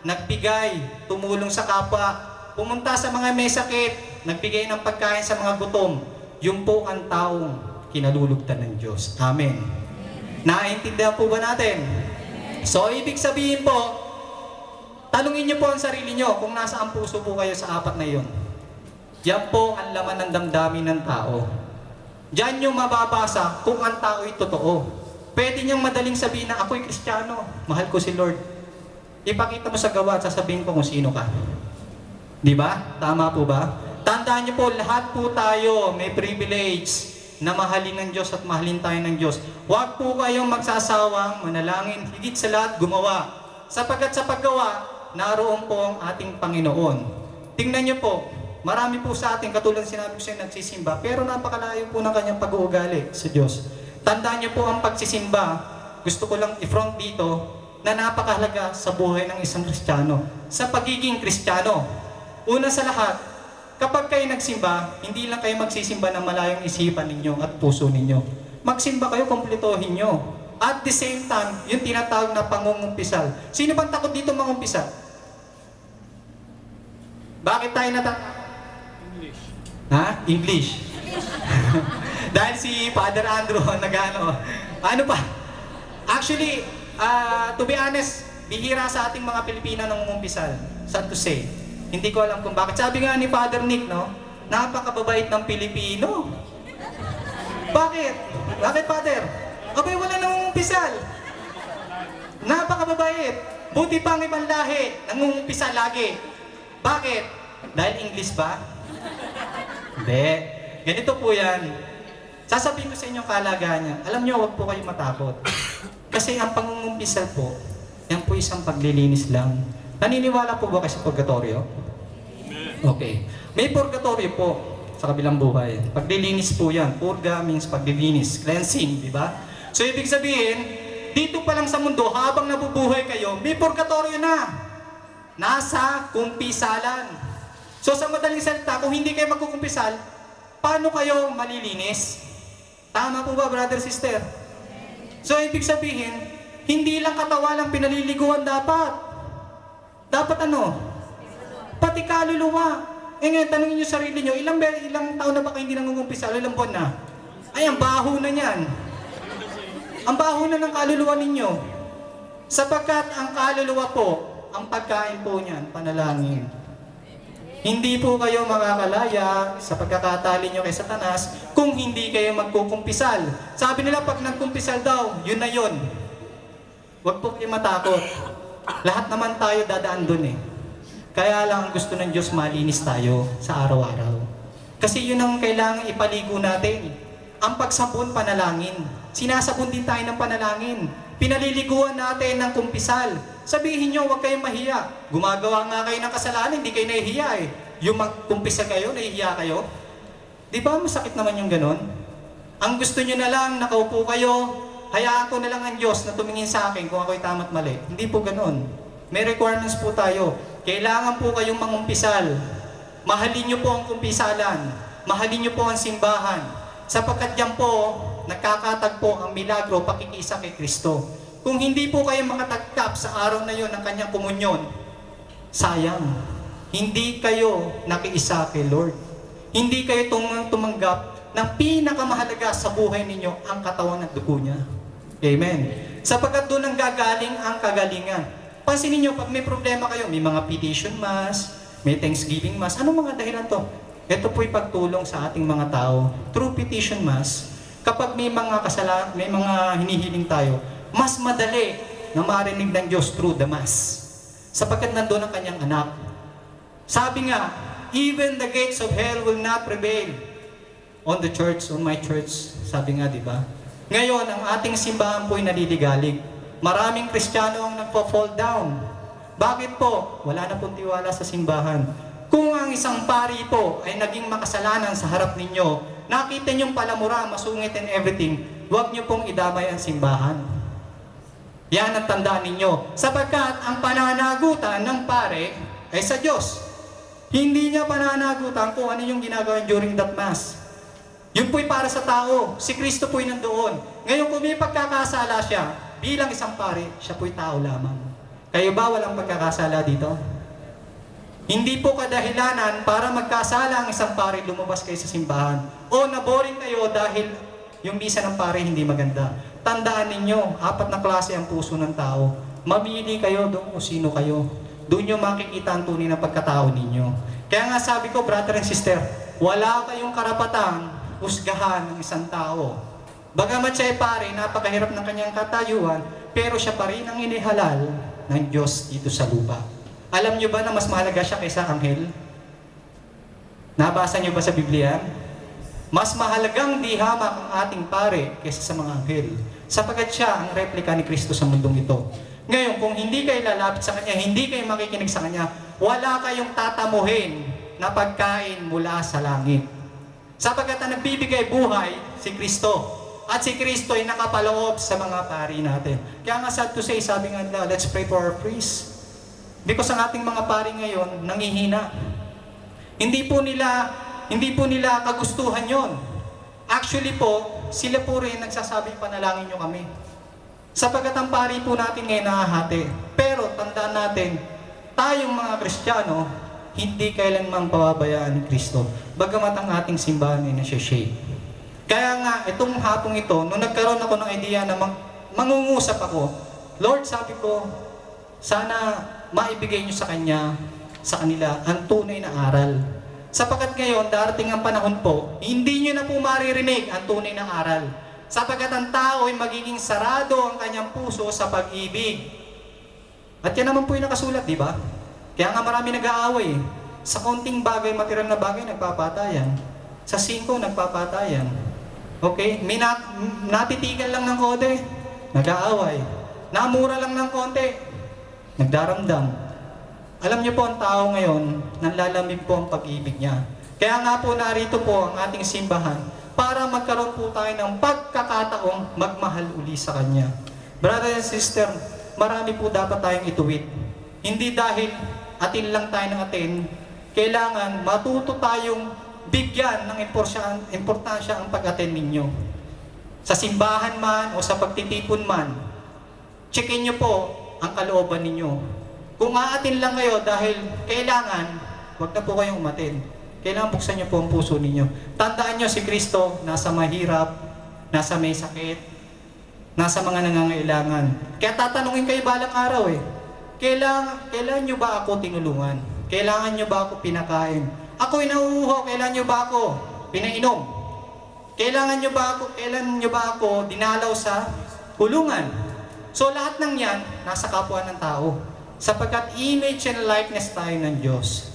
nagbigay, tumulong sa kapwa, pumunta sa mga may sakit, nagbigay ng pagkain sa mga gutom. Yung po ang taong kinalulugtan ng Diyos. Amen. Naiintindihan po ba natin? So, ibig sabihin po, tanungin niyo po ang sarili niyo kung nasa ang puso po kayo sa apat na iyon. Yan po ang laman ng damdamin ng tao. Diyan nyo mababasa kung ang tao ay totoo. Pwede niyang madaling sabihin na ako'y Kristiyano, mahal ko si Lord. Ipakita mo sa gawa at sasabihin ko kung sino ka. Di ba? Tama po ba? Tandaan niyo po, lahat po tayo may privilege na mahalin ng Diyos at mahalin tayo ng Diyos. Huwag po kayong magsasawang manalangin, higit sa lahat gumawa. Sapagkat sa paggawa, naroon po ang ating Panginoon. Tingnan niyo po, marami po sa atin, katulad sinabi ko siya, nagsisimba, pero napakalayo po ng kanyang pag-uugali sa Diyos. Tandaan niyo po ang pagsisimba, gusto ko lang i-front dito, na napakahalaga sa buhay ng isang Kristiyano. Sa pagiging Kristiyano, una sa lahat, kapag kayo nagsimba, hindi lang kayo magsisimba ng malayong isipan ninyo at puso ninyo. Magsimba kayo, kumpletohin nyo. At the same time, yung tinatawag na pangungumpisal. Sino bang takot dito mangumpisal? Bakit tayo natakot? English. Ha? English. Dahil si Father Andrew nagano. Ano pa? Actually, to be honest, bihira sa ating mga Pilipino nangungumpisal. Sad to say. Hindi ko alam kung bakit. Sabi nga ni Father Nick, no? Napakababait ng Pilipino. Bakit? Bakit, Father? Abay, wala nangungumpisal. Napakababait. Buti pang ibang lahi, nangungumpisal lagi. Bakit? Dahil English ba? Hindi. Ganito po yan. Sasabihin ko sa inyo ang kalagahan niya. Alam niyo, huwag po kayong matakot. Kasi ang pangungumpisal po, yan po isang paglilinis lang. Naniniwala po ba kayo sa purgatorio? Okay. May purgatorio po sa kabilang buhay. Paglilinis po yan. Purga means paglilinis. Cleansing, di ba? So, ibig sabihin, dito pa lang sa mundo, habang nabubuhay kayo, may purgatorio na. Nasa kumpisalan. So, sa madaling salita, kung hindi kayo magkukumpisal, paano kayo malilinis? Tama po ba, brother, sister? So, ibig sabihin, hindi lang katawan ang pinaliliguan dapat. Dapat ano? Pati kaluluwa. Eh ngayon, tanongin nyo sarili nyo, ilang taon na ba kayo hindi nangungumpisal? Ilang buwan na? Ay, ang baho na yan. Ang baho na ng kaluluwa ninyo. Sapagkat ang kaluluwa po, ang pagkain po niyan, panalangin. Hindi po kayo makakalaya sa pagkakatali nyo kay Satanas kung hindi kayo magkukumpisal. Sabi nila, pag nagkumpisal daw, yun na yun. Huwag po kayo matakot. Lahat naman tayo dadaan dun eh. Kaya lang ang gusto ng Diyos, malinis tayo sa araw-araw. Kasi yun ang kailangan ipaligo natin. Ang pagsabon, panalangin. Sinasabon din tayo ng panalangin. Pinaliliguan natin ng kumpisal. Sabihin nyo, huwag kayong mahiya. Gumagawa nga kayo ng kasalanan, hindi kayo nahihiya eh. Yung magkumpisa kayo, nahihiya kayo. Di ba masakit naman yung ganon? Ang gusto nyo na lang, nakaupo kayo, hayaan ko na lang ang Diyos na tumingin sa akin kung ako'y tama't mali. Hindi po ganon. May requirements po tayo. Kailangan po kayong mangumpisal. Mahalin nyo po ang kumpisalan. Mahalin nyo po ang simbahan. Sapagkat yan po, nagkakatagpo ang milagro pakikisa kay Kristo. Kung hindi po kayo makatagkap sa araw na yon ng kanyang komunyon, sayang. Hindi kayo nakiisa kay Lord. Hindi kayo tumanggap ng pinakamahalaga sa buhay ninyo, ang katawan at dugo niya. Amen. Sapagkat doon ang gagaling ang kagalingan. Pansinin niyo, pag may problema kayo, may mga petition mass, may Thanksgiving mass, anong mga dahilan to? Ito po'y pagtulong sa ating mga tao. Through petition mass, kapag may mga may mga hinihiling tayo, mas madali na marinig ng Diyos through the mass. Sapagkat nandun ang kanyang anak. Sabi nga, even the gates of hell will not prevail on the church, on my church. Sabi nga, di ba? Ngayon, ang ating simbahan po'y naliligalig. Maraming Kristiyano ang nagpo-fall down. Bakit po? Wala na pong tiwala sa simbahan. Kung ang isang pari po ay naging makasalanan sa harap ninyo, nakita niyong palamura, masungit and everything, huwag niyo pong idamay ang simbahan. Yan ang tandaan ninyo. Sapagkat ang pananagutan ng pare ay sa Diyos. Hindi niya pananagutan kung ano yung ginagawa during that mass. Yun po'y para sa tao. Si Kristo po'y nandoon. Ngayon kung may pagkakasala siya, bilang isang pare, siya po'y tao lamang. Kayo ba walang pagkakasala dito? Hindi po kadahilanan para magkasala ang isang pare, lumabas kayo sa simbahan. O naboring kayo dahil yung misa ng pare hindi maganda. Tandaan ninyo, 4 na klase ang puso ng tao. Mamili kayo doon kung sino kayo. Doon nyo makikita ang tunay na pagkatao ninyo. Kaya nga sabi ko, brother and sister, wala kayong karapatang husgahan ng isang tao. Bagamat siya ay pare, napakahirap ng kanyang katayuan, pero siya pa rin ang inihalal ng Diyos dito sa lupa. Alam nyo ba na mas mahalaga siya kaysa anghel? Nabasa nyo ba sa Biblia? Mas mahalagang di hamak ang ating pare kaysa sa mga anghel, sapagkat siya ang replika ni Kristo sa mundong ito. Ngayon, kung hindi kayo lalapit sa Kanya, hindi kayo makikinig sa Kanya, wala kayong tatamuhin na pagkain mula sa langit. Sapagkat ang nagbibigay buhay, si Kristo. At si Kristo ay nakapaloob sa mga pari natin. Kaya nga sad to say, sabi nga nila, let's pray for our priests. Because ang ating mga pari ngayon, nangihina. Hindi po nila kagustuhan yon. Actually po, sila po rin nagsasabing panalangin nyo kami. Sapagkat ang pari po natin ngayon nakahati. Pero tandaan natin, tayong mga Kristiyano, hindi kailanmang pababayaan ni Kristo. Bagamat ang ating simbahan ay nasi-shake. Kaya nga, itong hapong ito, nung nagkaroon ako ng idea na mangungusap ako, Lord, sabi ko, sana maibigay nyo sa kanila ang tunay na aral. Sapagkat ngayon, darating ang panahon po, hindi nyo na po maririnig ang tunay na aral. Sapagkat ang tao ay magiging sarado ang kanyang puso sa pag-ibig. At yan naman po yung nakasulat, di ba? Kaya nga marami nag-aaway. Sa konting bagay, material na bagay, nagpapatayan. Sa 5, nagpapatayan. Okay? May natitigan lang ng konti, nag-aaway. Namura lang ng konti, nagdaramdam. Alam niyo po, ang tao ngayon, nanlalamig po ang pag-ibig niya. Kaya nga po narito po ang ating simbahan para magkaroon po tayo ng pagkakataong magmahal uli sa Kanya. Brother and sister, marami po dapat tayong ituwid. Hindi dahil atin lang tayo ng atin, kailangan matuto tayong bigyan ng importansya ang pag-attend ninyo. Sa simbahan man o sa pagtitipon man, checkin nyo po ang kalooban ninyo. Kung aatin lang kayo dahil kailangan, huwag na po kayong umattend. Kailangan buksan nyo po ang puso ninyo. Tandaan nyo si Kristo, nasa mahirap, nasa may sakit, nasa mga nangangailangan. Kaya tatanungin kayo balang araw kailangan nyo ba ako tinulungan? Kailangan nyo ba ako pinakain? Ako'y nauuhaw, kailan nyo ba ako pinainom? Kailan nyo ba ako dinalaw sa kulungan? So lahat ng yan, nasa kapwa ng tao. Sapagkat image and likeness tayo ng Diyos.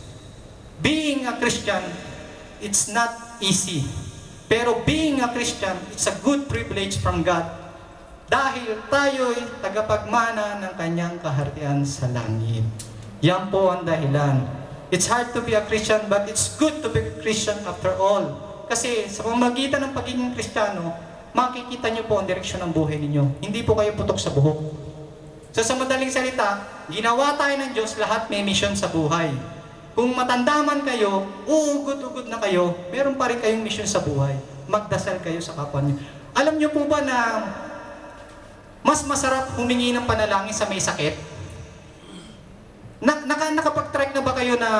Being a Christian, it's not easy. Pero being a Christian, it's a good privilege from God. Dahil tayo'y tagapagmana ng Kanyang kaharian sa langit. Yan po ang dahilan. It's hard to be a Christian, but it's good to be a Christian after all. Kasi sa pamamagitan ng pagiging Kristiyano, makikita nyo po ang direksyon ng buhay ninyo. Hindi po kayo putok sa buhok. So sa madaling salita, ginawa tayo ng Diyos, lahat may misyon sa buhay. Kung matanda man kayo, uugod-ugod na kayo, meron pa rin kayong misyon sa buhay. Magdasal kayo sa kapwa nyo. Alam nyo po ba na mas masarap humingi ng panalangin sa may sakit? Nakapag-track na ba kayo na,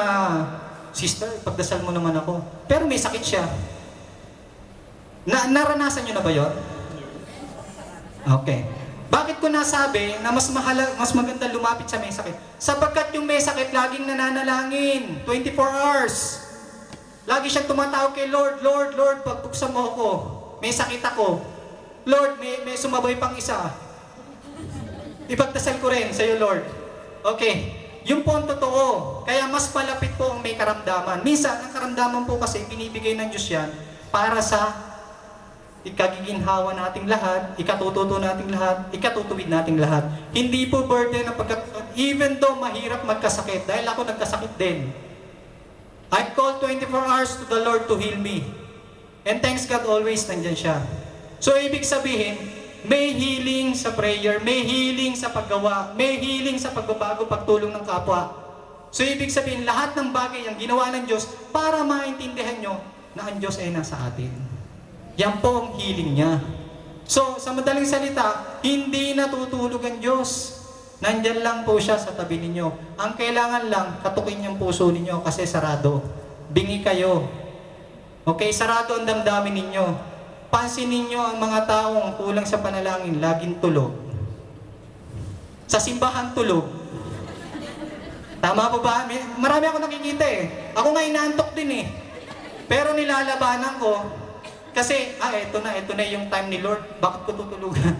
sister, pagdasal mo naman ako. Pero may sakit siya. Naranasan nyo na ba yun? Okay. Bakit ko nasabi na mas maganda lumapit sa may sakit? Sapagkat yung may sakit laging nananalangin, 24 hours. Lagi siyang tumatawag kay Lord, Lord, Lord, pagpuksan mo ako. May sakit ako. Lord, may sumabay pang isa. Ipagdasal ko rin sa iyo, Lord. Okay. Yung po ang totoo. Kaya mas malapit po ang may karamdaman. Minsan, ang karamdaman po kasi binibigay ng Diyos yan para sa ikagiginhawa nating lahat, ikatututo nating lahat, ikatutuwid nating lahat. Hindi po burden ang even though mahirap magkasakit, dahil ako nagkasakit din. I call 24 hours to the Lord to heal me. And thanks God, always nandyan siya. So, ibig sabihin, may healing sa prayer, may healing sa paggawa, may healing sa pagbabago, pagtulong ng kapwa. So, ibig sabihin, lahat ng bagay ang ginawa ng Diyos para maintindihan nyo na ang Diyos ay nasa atin. Yan po ang healing niya. So, sa madaling salita, hindi natutulog ang Diyos. Nandyan lang po siya sa tabi ninyo. Ang kailangan lang, katukin yung puso ninyo kasi sarado. Bingi kayo. Okay, sarado ang damdamin ninyo. Pansinin ninyo ang mga taong kulang sa panalangin, laging tulog. Sa simbahan tulog. Tama po ba? Marami ako nakikita eh. Ako nga inaantok din eh. Pero nilalabanan ko, kasi, ito na yung time ni Lord, bakit ko tutulugan?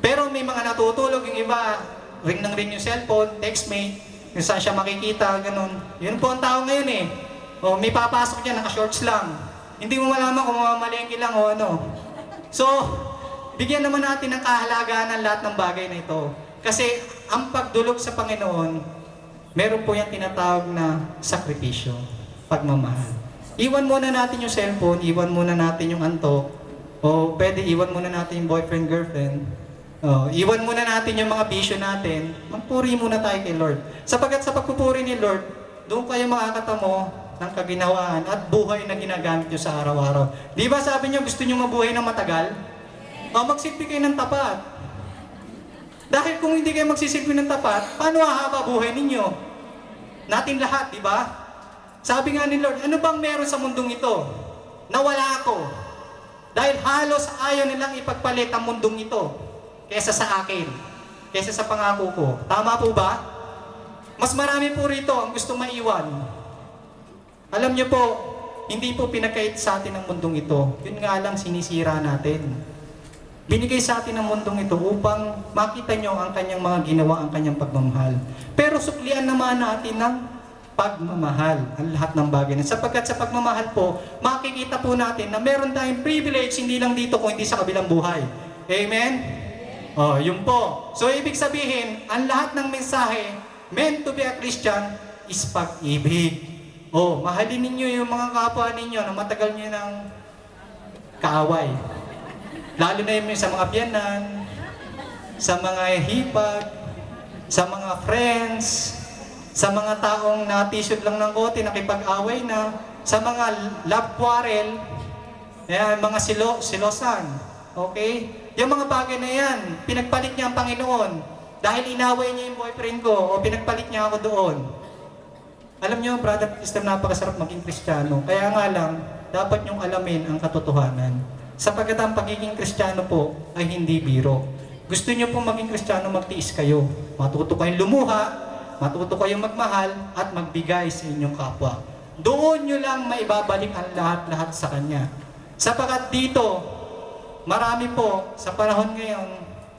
Pero may mga natutulog, yung iba, ring ng ring yung cellphone, text me, kung saan siya makikita, ganun. Yun po ang tao ngayon eh. O, may papasok dyan, naka-shorts lang. Hindi mo malaman kung mamamalengke lang o ano. So, bigyan naman natin ng kahalagaan ng lahat ng bagay na ito. Kasi, ang pagdulog sa Panginoon, meron po yung tinatawag na sakripisyo, pagmamahal. Iwan muna natin yung cellphone, iwan muna natin yung antok, o pwede iwan muna natin yung boyfriend, girlfriend, iwan muna natin yung mga bisyo natin, magpuri muna tayo kay Lord. Sapagkat sa pagpupuri ni Lord, doon kayo makakatamo ng kaginawaan at buhay na ginagamit nyo sa araw-araw. Di ba sabi nyo gusto nyo mabuhay ng matagal? Magsilbi kayo ng tapat. Dahil kung hindi kayo magsisilbi ng tapat, paano hahaba buhay ninyo? Natin lahat, di ba? Sabi nga ni Lord, ano bang meron sa mundong ito? Nawala ako. Dahil halos ayaw nilang ipagpalit ang mundong ito kesa sa akin, kesa sa pangako ko. Tama po ba? Mas marami po rito ang gusto maiwan. Alam niyo po, hindi po pinagkait sa atin ang mundong ito. Yun nga lang sinisira natin. Binigay sa atin ang mundong ito upang makita nyo ang kanyang mga ginawa, ang kanyang pagmamahal. Pero suklian naman natin ng pagmamahal, ang lahat ng bagay. Sapagkat sa pagmamahal po, makikita po natin na meron tayong privilege, hindi lang dito kung hindi sa kabilang buhay. Amen? Yun po. So, ibig sabihin, ang lahat ng mensahe, meant to be a Christian, is pag-ibig. Mahalin ninyo yung mga kapwa ninyo na matagal nyo ng kaaway. Lalo na yung sa mga biyanan, sa mga hipag, sa mga friends, sa mga taong na-t-shirt lang ng kote, nakipag-away na, sa mga love quarrel, mga silosan, okay? Yung mga bagay na yan, pinagpalit niya ang Panginoon dahil inaway niya yung boyfriend ko o pinagpalit niya ako doon. Alam niyo, brother, sister, napakasarap maging Kristiyano. Kaya nga lang, dapat niyong alamin ang katotohanan. Sapagkat ang pagiging Kristiyano po ay hindi biro. Gusto niyo po maging Kristiyano, magtiis kayo. Matuto kayong lumuha, matuto kayong magmahal, at magbigay sa inyong kapwa. Doon nyo lang maibabalik ang lahat-lahat sa Kanya. Sapagkat dito, marami po sa panahon ngayon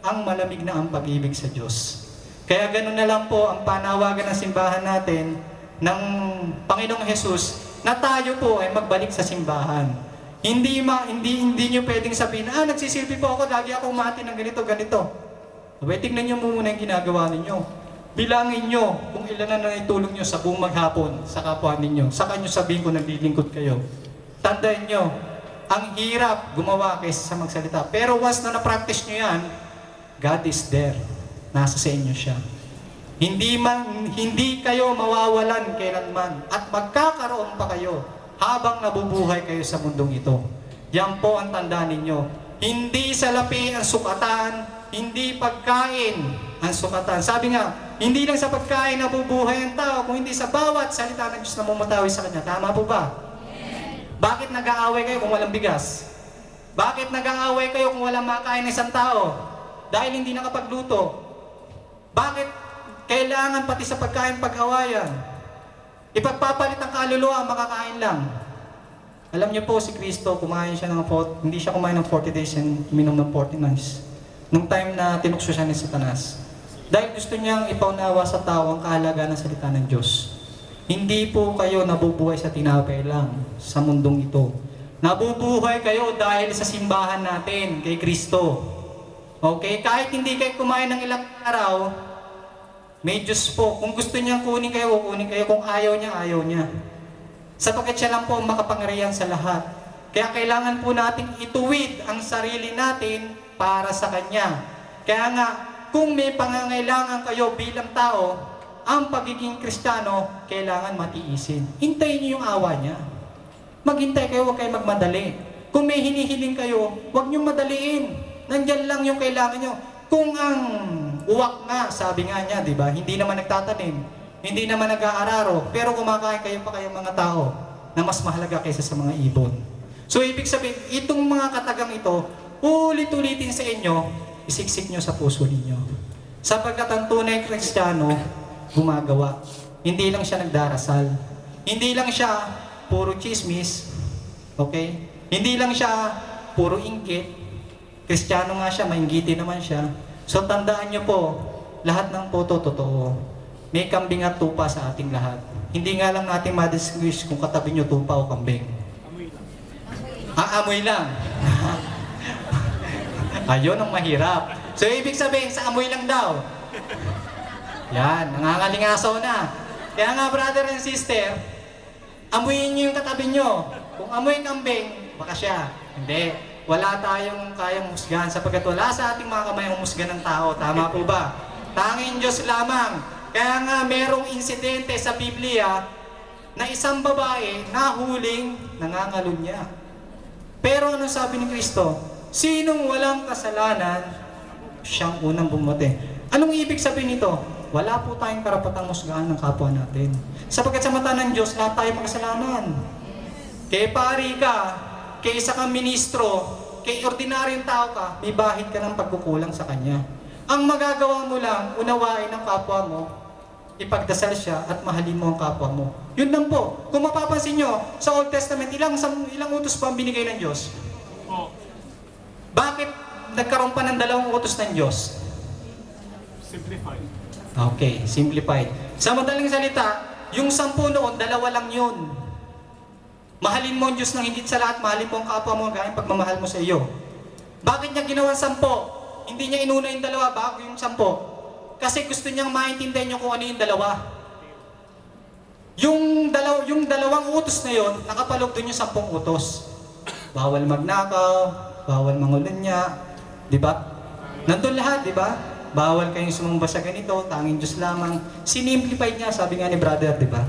ang malamig na ang pag-ibig sa Diyos. Kaya ganoon na lang po ang panawagan ng simbahan natin ng Panginoong Jesus na tayo po ay magbalik sa simbahan. Hindi nyo pwedeng sabihin, nagsisilbi po ako, lagi ako umati ng ganito. Tingnan nyo muna yung ginagawa ninyo. Bilangin nyo kung ilan na naitulong nyo sa buong maghapon sa kapwa ninyo. Saka nyo sabihin ko naglilingkod kayo. Tandaan nyo, ang hirap gumawa kaysa sa magsalita. Pero once na na-practice nyo yan, God is there. Nasa sa inyo siya. Hindi kayo mawawalan kailanman at magkakaroon pa kayo habang nabubuhay kayo sa mundong ito. Yan po ang tandaan ninyo. Hindi salapi ang sukatan, hindi pagkain ang sukatan. Sabi nga, hindi lang sa pagkain nabubuhay ang tao, kung hindi sa bawat salita ng Diyos na mumutawi sa Kanya. Tama po ba? Bakit nag-aaway kayo kung walang bigas? Bakit nag-aaway kayo kung walang makain ng isang tao? Dahil hindi nakapagluto. Bakit kailangan pati sa pagkain pag-awayan? Ipagpapalit ang kaluluwa, makakain lang. Alam niyo po, si Kristo, hindi siya kumain ng 40 days and uminom ng 40 nights. Nung time na tinukso siya ni Satanas. Dahil gusto niyang ipaunawa sa tao ang kahalagaan ng salita ng Diyos. Hindi po kayo nabubuhay sa tinapay lang sa mundong ito. Nabubuhay kayo dahil sa simbahan natin kay Kristo. Okay? Kahit hindi kayo kumain ng ilang araw, may Diyos po. Kung gusto niyang kunin kayo, kunin kayo. Kung ayaw niya, ayaw niya. Sapagkat siya lang po ang makapangyarihan sa lahat. Kaya kailangan po nating ituwid ang sarili natin para sa Kanya. Kaya nga, kung may pangangailangan kayo bilang tao, ang pagiging Kristiyano, kailangan matiisin. Hintayin niyo yung awa niya. Maghintay kayo, huwag kayo magmadali. Kung may hinihiling kayo, huwag niyo madaliin. Nandyan lang yung kailangan niyo. Kung ang uwak nga, sabi nga niya, di ba, hindi naman nagtatanim, hindi naman nag-aararo, pero kumakain kayo pa kayong mga tao na mas mahalaga kaysa sa mga ibon. So, ibig sabihin, itong mga katagang ito, ulit-ulitin sa inyo, isiksik nyo sa puso ninyo. Sapagkat ang tunay Kristiyano, gumagawa. Hindi lang siya nagdarasal. Hindi lang siya puro chismis. Okay? Hindi lang siya puro inggit. Kristiyano nga siya, mainggitin naman siya. So tandaan nyo po, lahat ng puto totoo. May kambing at tupa sa ating lahat. Hindi nga lang natin ma-distinguish kung katabi nyo tupa o kambing. Amoy lang. Ayun ang mahirap. So, ibig sabihin, sa amoy lang daw. Yan, nangangalingasaw na. Kaya nga, brother and sister, amuyin nyo yung katabi nyo. Kung amoy kambing, baka siya. Hindi. Wala tayong kayang musgahan sapagkat wala sa ating mga kamay ang musga ng tao. Tama po ba? Tanging Diyos lamang. Kaya nga, merong insidente sa Biblia na isang babae nahuling nangangalunya. Pero ano sabi ni Kristo? Sinong walang kasalanan, siyang unang bumati. Anong ibig sabihin nito? Wala po tayong karapatang musgahan ng kapwa natin. Sapagkat sa mata ng Diyos, lahat tayo makasalanan. Kay pari ka, kay isa kang ministro, kay ordinaryong tao ka, may bahid ka ng pagkukulang sa Kanya. Ang magagawa mo lang, unawain ang kapwa mo, ipagdasal siya at mahalin mo ang kapwa mo. Yun lang po. Kung mapapansin nyo, sa Old Testament, ilang utos pa ang binigay ng Diyos? Bakit nagkaroon pa ng 2 utos ng Diyos? Simplified. Okay, simplified. Sa madaling salita, yung 10 noon, 2 lang yun. Mahalin mo ang Diyos ng higit sa lahat, mahalin mo ang kapwa mo gayong pagmamahal mo sa iyo. Bakit niya ginawa 10? Hindi niya inuna yung 2 bago yung 10. Kasi gusto niyang maintindihan niyo kung ano yung 2. Yung 2 utos na yun, nakapaloob doon yung 10 utos. Bawal magnakaw, bawal mangulunya, di ba? Nandun lahat, di ba? Bawal kayong sumamba sa ganito, tanging Diyos lamang. Sinimplified niya, sabi nga ni brother, di ba?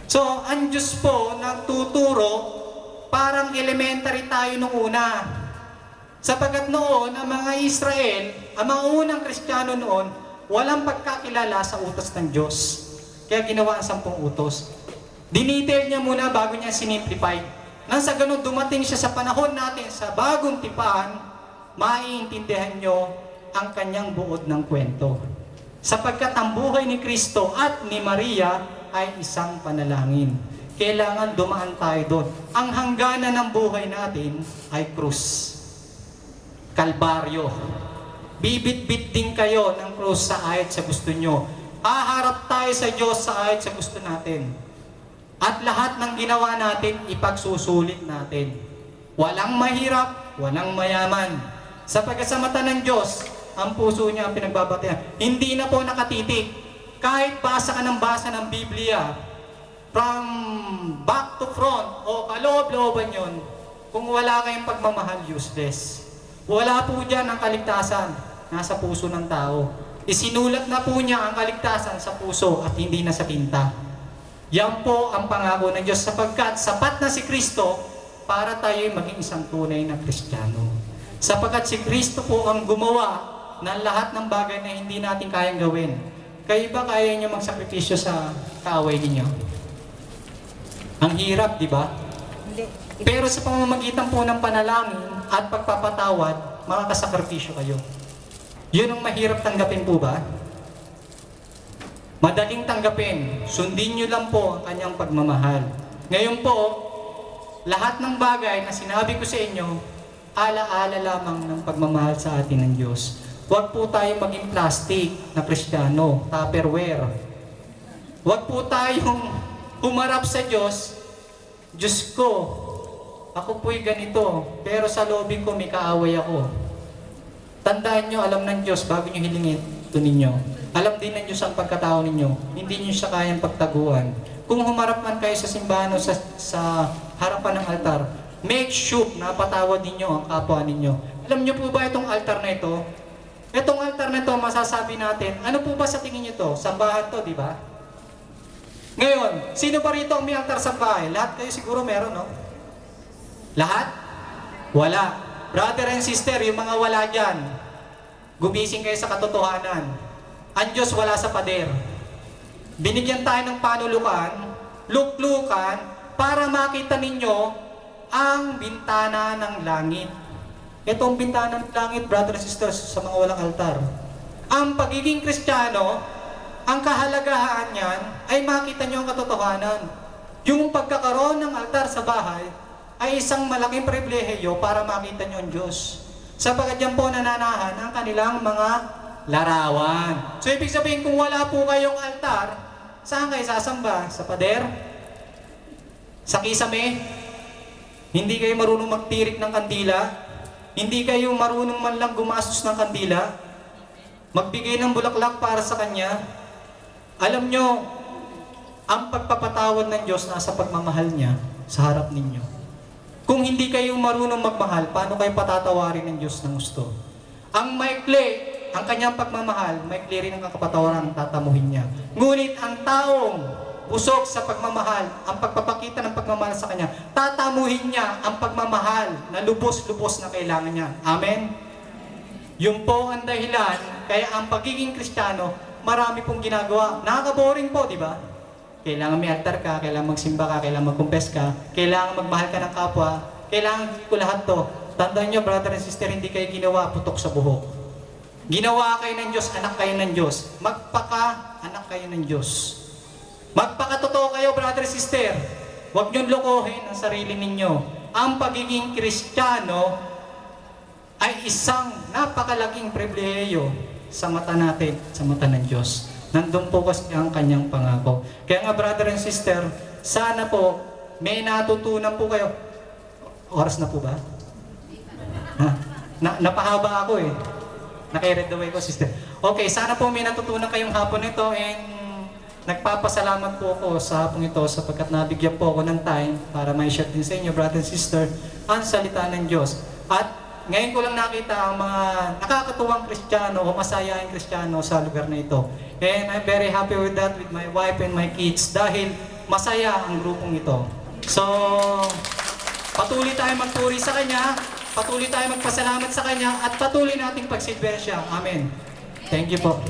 So, ang Diyos po nagtuturo, parang elementary tayo nung una. Sapagkat noon, ang mga Israel, ang mga unang Kristiyano noon, walang pagkakilala sa utos ng Diyos. Kaya ginawa ang 10 utos. Dinetail niya muna bago niya sinimplify. Nang sa ganun dumating siya sa panahon natin sa bagong tipan, maiintindihan nyo ang kanyang buod ng kwento. Sapagkat ang buhay ni Kristo at ni Maria ay isang panalangin. Kailangan dumaan tayo doon. Ang hangganan ng buhay natin ay krus. Kalbaryo. Bibit-bit din kayo ng krus sa ayat sa gusto nyo. Haharap tayo sa Diyos sa ayat sa gusto natin. At lahat ng ginawa natin, ipagsusulit natin. Walang mahirap, walang mayaman. Sapagkat sa mata ng Diyos, ang puso niya ang pinagbabatian. Hindi na po nakatitik. Kahit basa ka ng basa ng Biblia, from back to front, o kaloob-looban yun, kung wala kayong pagmamahal, useless. Wala po dyan ang kaligtasan. Nasa puso ng tao. Isinulat na po niya ang kaligtasan sa puso at hindi na sa tinta. Yan po ang pangako ng Diyos sapagkat sapat na si Kristo para tayo maging isang tunay na Kristiyano. Sapagkat si Kristo po ang gumawa ng lahat ng bagay na hindi natin kayang gawin. Kayo ba kaya nyo magsakripisyo sa kaaway ninyo? Ang hirap, di ba? Pero sa pamamagitan po ng panalangin at pagpapatawad, makakasakripisyo kayo. Yun ang mahirap tanggapin po ba? Madaling tanggapin. Sundin nyo lang po ang kanyang pagmamahal. Ngayon po, lahat ng bagay na sinabi ko sa inyo, ala-ala lamang ng pagmamahal sa atin ng Diyos. Huwag po tayo maging plastic na Kristiyano, Tupperware. Huwag po tayong humarap sa Diyos. Diyos ko, ako po'y ganito, pero sa lobby ko may kaaway ako. Tandaan nyo, alam ng Diyos bago nyo hilingin ito ninyo. Alam din ng Diyos ang pagkatao ninyo. Hindi nyo siya kayang pagtaguan. Kung humarap man kayo sa simbahan o sa harapan ng altar, make sure na patawad ninyo ang kapwa ninyo. Alam nyo po ba itong altar na ito? Itong altar na ito, masasabi natin, ano po ba sa tingin nyo to? Sambahan to, di ba? Ngayon, sino pa rito ang may altar sa bahay? Lahat kayo siguro meron, no? Lahat? Wala. Brother and sister, yung mga wala dyan, gumising kayo sa katotohanan. Ang Diyos wala sa pader. Binigyan tayo ng panulukan, luklukan, para makita ninyo ang bintana ng langit. Ito ang bintana ng langit, brothers and sisters, sa mga walang altar. Ang pagiging Kristiyano, ang kahalagahan niyan, ay makita nyo ang katotohanan. Yung pagkakaroon ng altar sa bahay, ay isang malaking pribilehiyo para makita nyo ang Diyos. Sapagkat yan po nananahan ang kanilang mga larawan. So, ibig sabihin, kung wala po kayong altar, saan kayo sasamba? Sa pader? Sa kisame? Hindi kayo marunong magtirik ng kandila? Hindi kayo marunong man lang gumastos ng kandila? Magbigay ng bulaklak para sa Kanya? Alam nyo, ang pagpapatawad ng Diyos nasa pagmamahal niya sa harap ninyo. Kung hindi kayo marunong magmahal, paano kayo patatawarin ng Diyos ng gusto? Ang maikli, ang kanyang pagmamahal, maikli rin ang kapatawaran, tatamuhin niya. Ngunit ang taong busog sa pagmamahal, ang pagpapakita ng pagmamahal sa kanya, tatamuhin niya ang pagmamahal na lubos-lubos na kailangan niya. Amen? Yung po ang dahilan, kaya ang pagiging Kristiyano, marami pong ginagawa. Nakaka-boring po, di ba? Kailangan may altar ka, kailangan magsimba ka, kailangan mag-confess ka, kailangan magmahal ka ng kapwa, kailangan ko lahat to. Tandaan nyo, brother and sister, hindi kayo ginawa putok sa buhok. Ginawa kayo ng Diyos, anak kayo ng Diyos. Magpaka-anak kayo ng Diyos. Magpakatotoo kayo, brother and sister. Huwag niyong lokohin ang sarili ninyo. Ang pagiging Kristiyano ay isang napakalaking pribilehiyo sa mata natin, sa mata ng Diyos. Nandun po kasi ang kanyang pangako. Kaya nga, brother and sister, sana po may natutunan po kayo. Oras na po ba? Ha? Napahaba ako eh. Naka-read away ko, sister. Okay, sana po may natutunan kayong hapon ito and nagpapasalamat po ako sa hapon ito sapagkat nabigyan po ako ng time para may share din sa inyo, brother and sister, ang salita ng Diyos. At ngayon ko lang nakita ang mga nakakatuwang Kristiyano o masayahing Kristiyano sa lugar na ito. And I'm very happy with that, with my wife and my kids, dahil masaya ang grupong ito. So, patuloy tayo magpuri sa Kanya, patuloy tayo magpasalamat sa Kanya, at patuloy nating pagsilbihan siya. Amen. Thank you po.